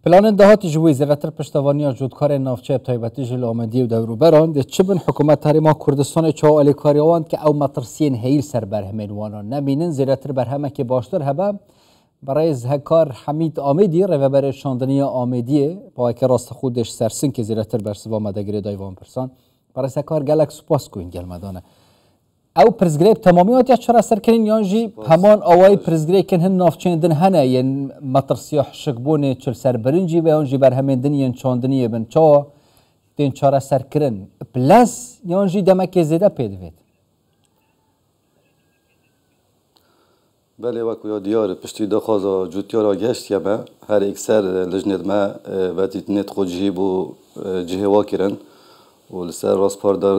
پلان دهات جوی زیاتر پشتوانی جودکار نافچه تایبەتی جل آمدی و دوروبران ده چه بن حکومت هریما کردستان چه آلیکاریوان که او مطرسین هیل سر برهمین وانا نبینن زیاتر برهمه که باشتر هبه برای زهکار حمید آمدی روبر شاندنی آمدیه با که راست خودش سرسن که زیاتر برسوا مدگری دایوان پرسان برای زهکار گلک سپاس کوین گل مدانه او پرزگریب تمامیات یا چرا سر کنین یانجی همان آوای پرزگریب کن هن نافچندن هنه ین مطرسیح شکبونه چل سر برنجی و یانجی بر همین دنین چاندنی بن چا دین چرا سر کرن پلس یانجی دمک زیده پیدوید بله وکو یا دیار پشتی دخوازا جوتیارا گشت یا ما هر اکسر لجنت ما وقتی نت خود جیبو جهوا کرن و لسر راست پاردار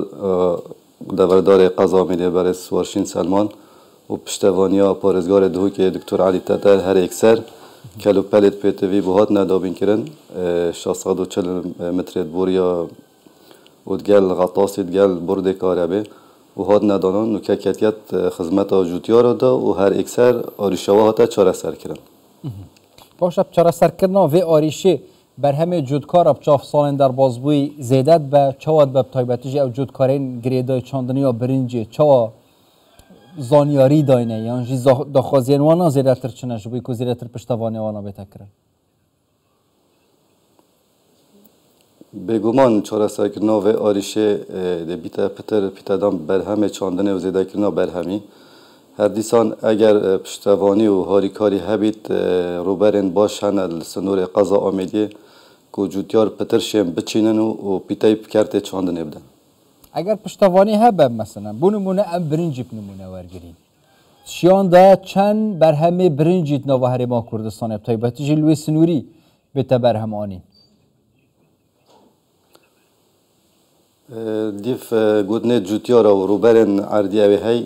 دوردار قضا میده برای سوارشین سلمان و پشتوانیا پارزگار دهو که دکتر علی تتر هر اکسر کلو پلت پیتوی بهات ندابین کرن 640 متر بوریا و دگل غطاسی دگل برد کاربه و هاد ندانان و که کتیت خدمت جوتیارا دا و هر اکسر آریشوا هاتا چاره سر کرن باشه چاره سر کرنا و آریشه بر همه جودکار اب چاف سالن در بازبوی زیدت به چواد به تایبەتیجی او جودکارین گریدای چاندنی و برنجی چوا زانیاری داینه یعنی جی دخوازین وانا زیدتر چنه جبوی که زیدتر پشتوانی وانا بتکرن بگومان چاره سر کرنا و آریشه ده بیتا پتر پیتادام بر همه چاندنه و زیده کرنا بر همی هر دیسان اگر پشتوانی و هاریکاری هبید روبرین باشن سنور قضا آمیدیه که جوتیار پترشیم بچینن و پیتای پکرت چاندنه بدن اگر پشتوانی هبه مثلا بونمونه ام برنجی بنمونه ورگرین شیان دا چند بر همه برنجیت نو هریما کردستان ابتایبتی جلوی سنوری بتا بر هم آنی دیف گودنه جوتیارا و روبرین عردی اوی هی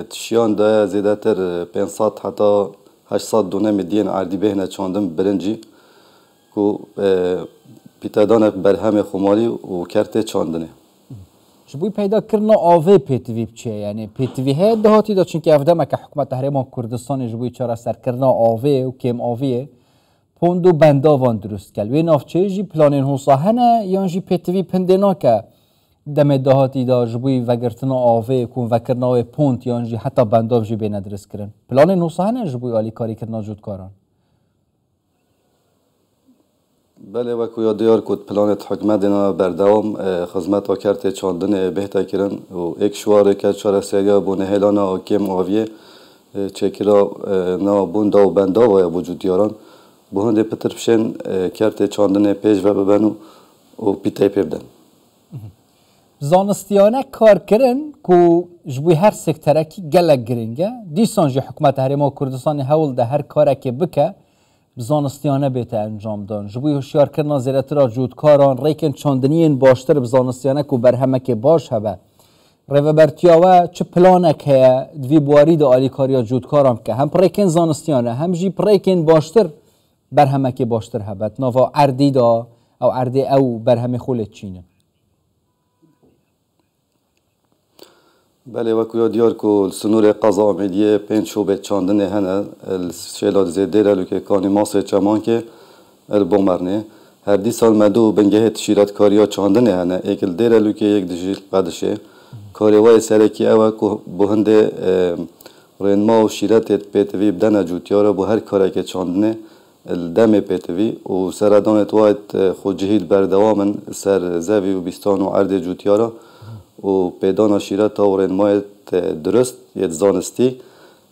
تشیان دا زیده تر 500 حتی 800 دونه مدین عردی بهنه چاندن برنجی که پیتادان بر همه خمالی و کرت چاندنه شبوی پیدا کرنا آوه پیتوی بچه یعنی پیتوی های دهاتی دا چونکه افدامه که حکومت هریما کردستان جبوی چرا سر کرنا آوه و کم آوه پوند و بنداوان درست کل وی نافچه جی پلانین حوصا هنه یا جی پیتوی پندنا که دم دهاتی دا جبوی وگرتنا آوه کن وکرنا پوند یا جی حتی بنداو جی بین درست کرن پلانین حوصا هنه جبوی آلی کاری کرنا جودکاران بله وکو یادیار کد پلانت حکمت دینا بردوام خدمت آکرت چاندن بهتر کرن و یک شوار که چاره سریا بونه هلانا آکیم آویه چکرا نا بوندا و بندا و وجود یاران بهنده پتر بشن کرت چاندن پیش و ببنو و پیتای پیبدن زانستیانه کار کرن که جبوی هر سکترکی گلک گرنگه دیسان جی حکومت هریما کردستان هول ده هر کارکی بکه زانستیانه بیت انجام دان جبوی هوشیار کردن زیرتر جودکاران ریکن چاندنین باشتر بزانستیانه کو برهمه که باش هبه روبرتیاوه چه پلانک هیا دوی بواری دا آلیکاریا جودکاران که هم ریکن زانستیانه هم جی ریکن باشتر برهمه که باشتر هبه نوا اردی دا او اردی او برهمه خولت چینه بله وکو یادیار که سنور قضا آمیدیه 5 شعبه چاندنه هنه شیلات زیده رلو که کانی ماسه چمان که البومرنه هر دی سال مدو بنگه تشیرات کاریا چاندنه هنه ایکل دیرلو که یک دجیل قدشه کاریوای سرکی اوه که بهنده رنما و شیرات پیتوی بدن جوتیارا بو هر کاری که چاندنه الدم پیتوی و سردانت واید خود جهیل بردوامن سر زوی و بیستان و عرض جوتیارا و پیدان شیرت و رنمایت درست یه زانستی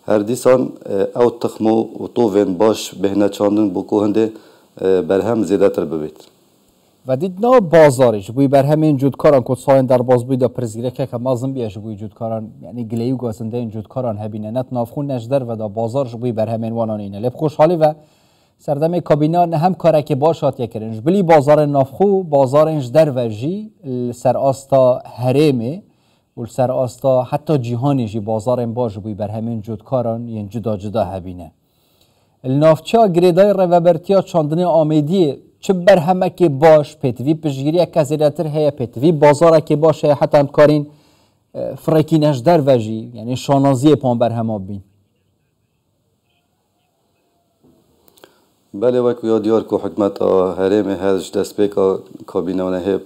هر دیسان او تخمو و طوفین باش بهنه چاندن بو کوهنده برهم زیده تر ببید و دیدنا بازارش بوی برهمین جودکاران که ساین در باز بوی پرزگیره که مازم بیش بوی جودکاران یعنی گلیو گازنده این جودکاران هبینه نت نافخون نجدر و دا بازارش بوی برهمین وانان اینه لب خوشحالی و سردم کابینه هم کاره که باشات یکرنش بلی بازار نافخو بازارش در وجی سر آستا حرمه و سر آستا حتی جهانی جی بازار باش بوی برهمین جودکاران یعنی جدا جدا هبینه النافچا گریدای روبرتیا چاندنی آمیدی چه برهمه که باش پیتوی پشگیری که زیادتر هیا پیتوی بازار که باشه حتی هم کارین فرکینش در وجی یعنی شانازی پان برهمه بین بله وکو یا دیار که حکمت هرم هرش دست پیکا کابینه و نهب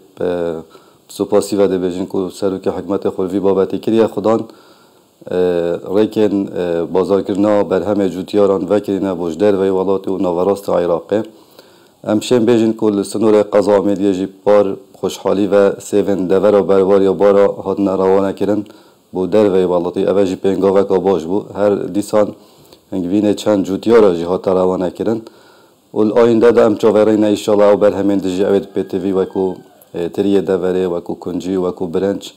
سپاسی وده بجن که سرو که حکمت خلوی بابتی کریه خدان ریکن بازار کرنا بر همه جوتیاران وکرینه بوجدر و ولات و نوراست عراقه امشن بجن که سنور قضا آمدیه جی بار خوشحالی و سیون دور و بروار یا بارا هاتن روانه کرن بو در و ولاتی اوجی پنگا وکا باش بو هر دیسان هنگوینه چند جوتیارا جی هات روانه کرن و آینده دا ام چاورین ایشالا و بر همین دجی اوید پیتوی وکو تریه دوره وکو کنجی وکو برنج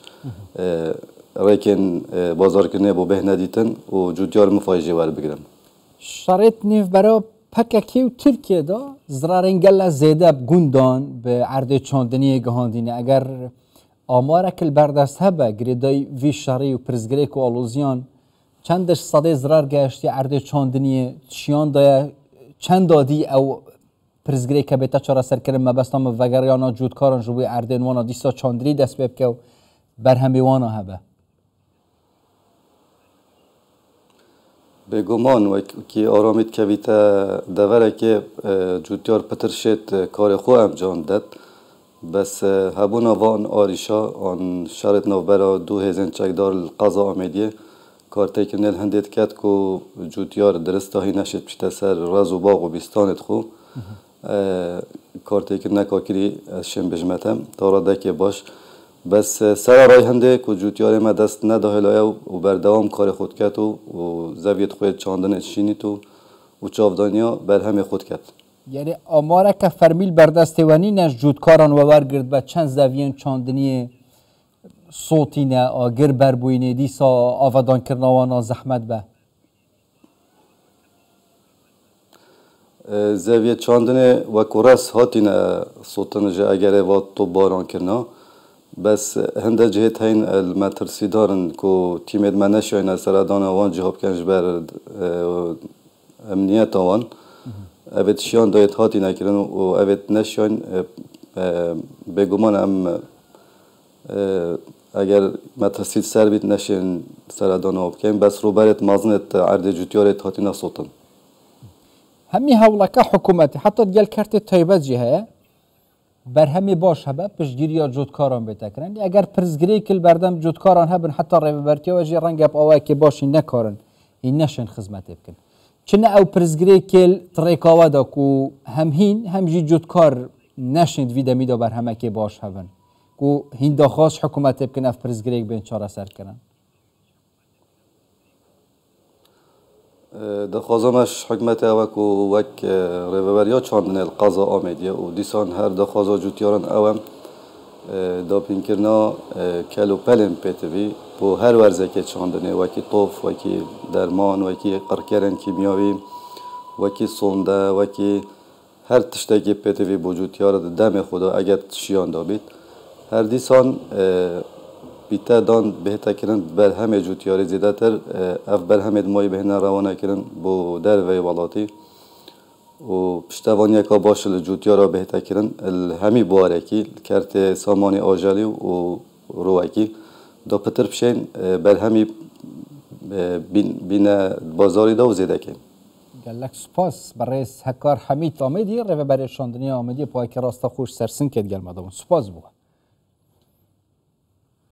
ریکن بازار کنه بو به ندیتن و جوتیار مفایجی وار بگیرن شرط نیف برای پککی و ترکیه دا زرارنگل زیده بگوندان به عرض چاندنی گهاندینه اگر آمار کل بردست هبه گریدای وی شری و پرزگریک و آلوزیان چندش صده زرار گشتی عرض چاندنی چیان دای چند دادی او پرزگریک بیتا چرا سرکرم مبستان وگریانا جودکاران جوی عردن وانا دیسا چاندری دست ببکه و برهمی وانا هبه به گمان و که آرامید که بیتا دوره که جوتیار پترشت کار خو انجام داد بس هبونا وان آریشا آن شرط نوبرا 2000 چکدار قضا آمدیه کار تکنل هندید کد که جوتیار درستاهی نشد پشت سر رز و باغ و بیستانت خو کار تکن نکاکری شم بجمتم تاراده که باش بس سر رای هنده که جوتیار ما دست نداهلایه و بردوام کار خود کد و زویت خود چاندن شینیت و چاودانیا بر همه خود کد یعنی آماره که فرمیل بردست وانی نش جودکاران و ورگرد به چند زویین چاندنی صوتی نه آگر بربوینه دیسا آفدان کرنوانا زحمت به زویت چاندنه و کورس هاتینه صوتن جا اگر وات تو باران کرنا بس هنده جهت هین المترسی دارن که تیمت من نشاین سردان آوان جهاب کنج بر امنیت آوان اوید شیان دایت هاتی نکرن و اوید نشاین بگمان هم اگر مترسید سر بیت نشین سردان آب کن بس رو برت مازنت عرض جوتیارت هاتی نصوتن همی هولکه حکومتی حتی دیل کرت تایبت جهه بر همی باش هبه پشگیری یا جودکاران بتکرن اگر پرزگری کل بردم جودکاران هبن حتی ریبرتی و جی رنگ اب آوه که باشی نکارن این نشن خدمت بکن چنه او پرزگری کل تریکاوه دا کو هم هین هم جی جودکار نشند ویده میدا بر همه که باش هبن کو هین داخواست حکومت بکن اف پرزگری بین چاره سر کنن دخوازمش حکمت اوک و وک ریبریا چاندن القضا آمدیه و دیسان هر دخوازا جوتیاران اوم دا پینکرنا کلو پلن پیتوی بو هر ورزه که چاندنه وکی طوف وکی درمان وکی قرکرن کیمیاوی وکی سونده وکی هر تشتکی پیتوی بو جوتیار دم خدا اگر شیان دا بید هر دیسان بیتا دان بهتا کرن بر همه جوتیاری زیده تر اف بر همه دمایی بهنه روانه کرن بو در وی ولاتی و پشتوان یکا باشل جوتیارا بهتا کرن همی بوارکی کرت سامانی آجالی و رواکی دا پتر بشین بر همی بین بازاری دا و زیده کن گلک سپاس برای هکار حمید آمدی رو برای شاندنی آمدی پای که راستا خوش سرسن کد گل مدام سپاس بو